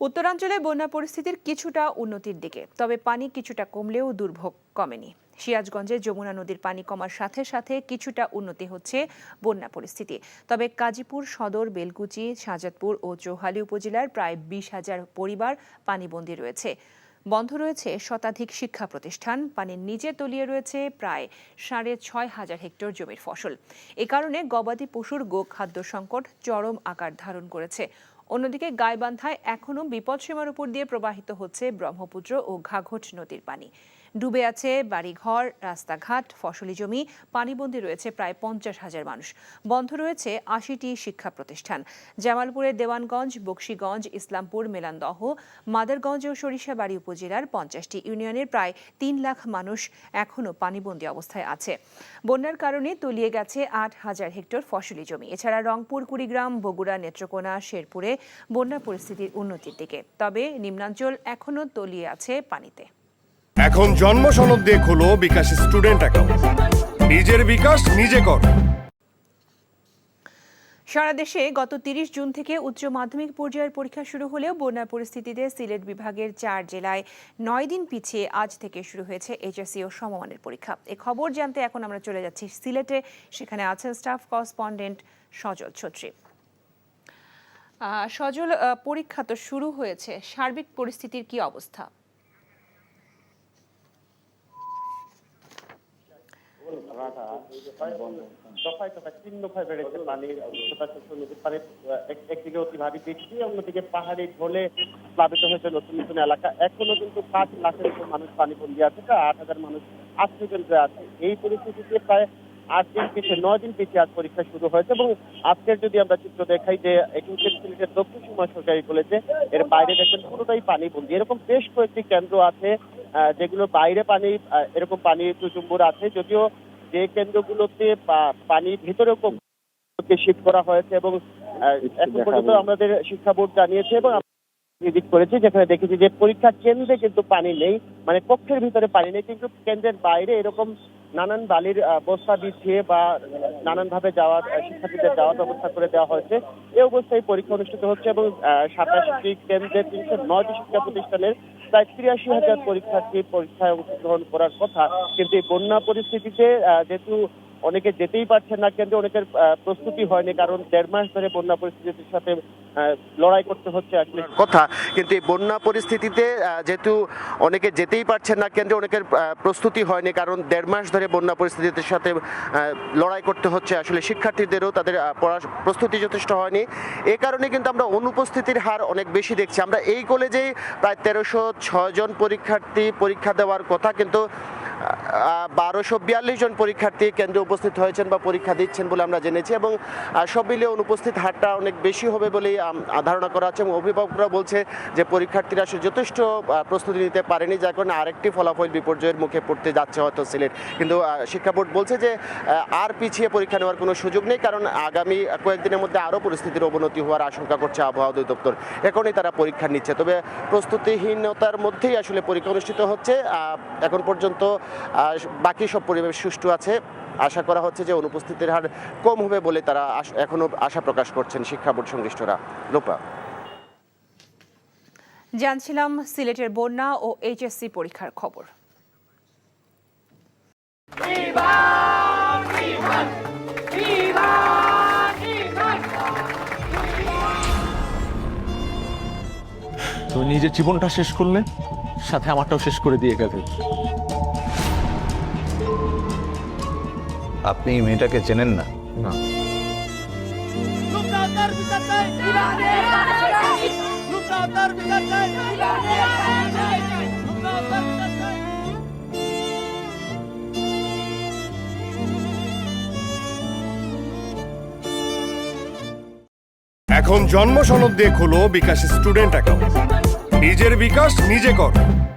উত্তরাঞ্চলে বন্যা পরিস্থিতির কিছুটা উন্নতির দিকে, তবে পানি কিছুটা কমলেও দুর্ভোগ কমেনি। সিরাজগঞ্জে যমুনা নদীর পানি কমার সাথে সাথে কিছুটা উন্নতি হচ্ছে বন্যা পরিস্থিতি। তবে গাজীপুর সদর, বেলকুচি, শাহজাদপুর ও চৌহালি উপজেলার প্রায় 20,000 পরিবার পানিবন্দী রয়েছে। বন্ধ রয়েছে শতাধিক শিক্ষা প্রতিষ্ঠান, পানির নিচে তলিয়ে রয়েছে প্রায় 6,500 হেক্টর জমির ফসল। এ কারণে গবাদি পশুর গোখাদ্য সংকট চরম আকার ধারণ করেছে। অন্যদিকে গাইবান্ধায় এখনও বিপদসীমার উপর দিয়ে প্রবাহিত হচ্ছে ব্রহ্মপুত্র ও ঘাঘট নদীর পানি। ডুবে আছে বাড়িঘর, রাস্তাঘাট, ফসলি জমি, পানিবন্দী রয়েছে প্রায় 50,000 মানুষ। বন্ধ রয়েছে 80টি শিক্ষা প্রতিষ্ঠান। জামালপুরের দেওয়ানগঞ্জ, বকশীগঞ্জ, ইসলামপুর, মেলান্দহ, মাদারগঞ্জ ও সরিষাবাড়ী উপজেলার 50টি ইউনিয়নের প্রায় 3 লাখ মানুষ এখনও পানিবন্দী অবস্থায় আছে। বন্যার কারণে তলিয়ে গেছে 8,000 হেক্টর ফসলি জমি। এছাড়া রংপুর, কুড়িগ্রাম, বগুড়া, নেত্রকোনা, শেরপুরে বন্যা পরিস্থিতির উন্নতির দিকে, তবে নিম্নাঞ্চল এখনও তলিয়ে আছে পানিতে। এখন জন্ম সনদ দিয়ে খোলো বিকাশ স্টুডেন্ট অ্যাকাউন্ট। নিজের বিকাশ নিজে কর। সারা দেশে গত 30 জুন থেকে উচ্চ মাধ্যমিক পর্যায়ের পরীক্ষা শুরু হলেও বন্যার পরিস্থিতিতে সিলেট বিভাগের 4 জেলায় 9 দিন পিছিয়ে আজ থেকে শুরু হয়েছে এইচএসসি ও সমমানের পরীক্ষা। এই খবর জানতে এখন আমরা চলে যাচ্ছি সিলেটে। সেখানে আছেন স্টাফ করেসপন্ডেন্ট সজল ছত্রী। সজল, পরীক্ষা তো শুরু হয়েছে, সার্বিক পরিস্থিতির কি অবস্থা? দফায় দফায় 3 দফায় বেড়েছে পানির উচ্চতা। নদীর পানির একদিকে অতি ভারী বৃষ্টি, অন্যদিকে পাহাড়ি ঢলে প্লাবিত হয়েছে নতুন নতুন এলাকা। এখনো কিন্তু 5 লাখের উপর মানুষ পানিবন্দী আছে, 8,000 মানুষ আশ্রয়কেন্দ্রে আছে। এই পরিস্থিতিতে প্রায় 9 দিন পিছিয়ে আজ পরীক্ষা শুরু হয়েছে। এবং আজকের যদি আমরা চিত্র দেখাই, যে এটি হচ্ছে সিলেটের দক্ষিণ সীমা সরকারি কলেজে, এর বাইরে দেখবেন পুরোটাই পানিবন্দী। এরকম বেশ কয়েকটি কেন্দ্র আছে যেগুলো বাইরে পানি, এরকম পানি চুচুম্বুর আছে, যদিও যে কেন্দ্রগুলোতে পানির ভিতরেও শিফট করা হয়েছে। এবং এখন পর্যন্ত আমাদের শিক্ষা বোর্ড জানিয়েছে এবং ভিজিট করেছি, যেখানে দেখেছি যে পরীক্ষা কেন্দ্রে কিন্তু পানি নেই, মানে কক্ষের ভিতরে পানি নেই, কিন্তু কেন্দ্রের বাইরে এরকম নানান বালির বস্তা বিছিয়ে বা নানান ভাবে শিক্ষার্থীদের যাওয়ার ব্যবস্থা করে দেওয়া হয়েছে। এই অবস্থায় পরীক্ষা অনুষ্ঠিত হচ্ছে এবং 27টি কেন্দ্রের 309টি শিক্ষা প্রতিষ্ঠানের প্রায় 83,000 পরীক্ষার্থী পরীক্ষায় অংশগ্রহণ করার কথা। কিন্তু এই বন্যা পরিস্থিতিতে যেহেতু অনেকে যেতেই পারছেন না কেন্দ্রে, অনেকের প্রস্তুতি হয়নি, কারণ 1.5 মাস ধরে বন্যা পরিস্থিতির সাথে লড়াই করতে হচ্ছে আসলে কথা। কিন্তু এই বন্যা পরিস্থিতিতে যেহেতু অনেকে যেতেই পারছেন না কেন্দ্রে, অনেকের প্রস্তুতি হয়নি, কারণ 1.5 মাস ধরে বন্যা পরিস্থিতির সাথে লড়াই করতে হচ্ছে আসলে শিক্ষার্থীদেরও তাদের প্রস্তুতি যথেষ্ট হয়নি। এই কারণে কিন্তু আমরা অনুপস্থিতির হার অনেক বেশি দেখছি। আমরা এই কলেজেই প্রায় 1306 জন পরীক্ষার্থী পরীক্ষা দেওয়ার কথা, কিন্তু 1242 জন পরীক্ষার্থী কেন্দ্রে উপস্থিত হয়েছেন বা পরীক্ষা দিচ্ছেন বলে আমরা জেনেছি। এবং সব মিলিয়ে অনুপস্থিত হারটা অনেক বেশি হবে বলেই ধারণা করা হচ্ছে। এবং অভিভাবকরা বলছে যে পরীক্ষার্থীরা আসলে যথেষ্ট প্রস্তুতি নিতে পারেনি, যার কারণে আরেকটি ফলাফল বিপর্যয়ের মুখে পড়তে যাচ্ছে হয়তো সিলেট। কিন্তু শিক্ষা বোর্ড বলছে যে আর পিছিয়ে পরীক্ষা নেওয়ার কোনো সুযোগ নেই, কারণ আগামী কয়েকদিনের মধ্যে আরও পরিস্থিতির অবনতি হওয়ার আশঙ্কা করছে আবহাওয়া অধিদপ্তর। এখনই তারা পরীক্ষা নিচ্ছে। তবে প্রস্তুতিহীনতার মধ্যেই আসলে পরীক্ষা অনুষ্ঠিত হচ্ছে। এখন পর্যন্ত বাকি সব পরিবেশ সুষ্ঠু আছে। আশা করা হচ্ছে যে অনুপস্থিতির হার কম হবে বলে তারা এখনো আশা প্রকাশ করছেন শিক্ষা বোর্ড সংশ্লিষ্টরা। লোপা, জানছিলাম সিলেটের বন্যা ও এইচএসসি পরীক্ষার খবর। তুমি নিজের জীবনটা শেষ করলে, সাথে আমারটাও শেষ করে দিয়ে গেলে। আপনি এই মেয়েটাকে চেনেন না? না। এখন জন্ম সনদ দিয়ে খোলো বিকাশ স্টুডেন্ট অ্যাকাউন্ট। নিজের বিকাশ নিজে কর।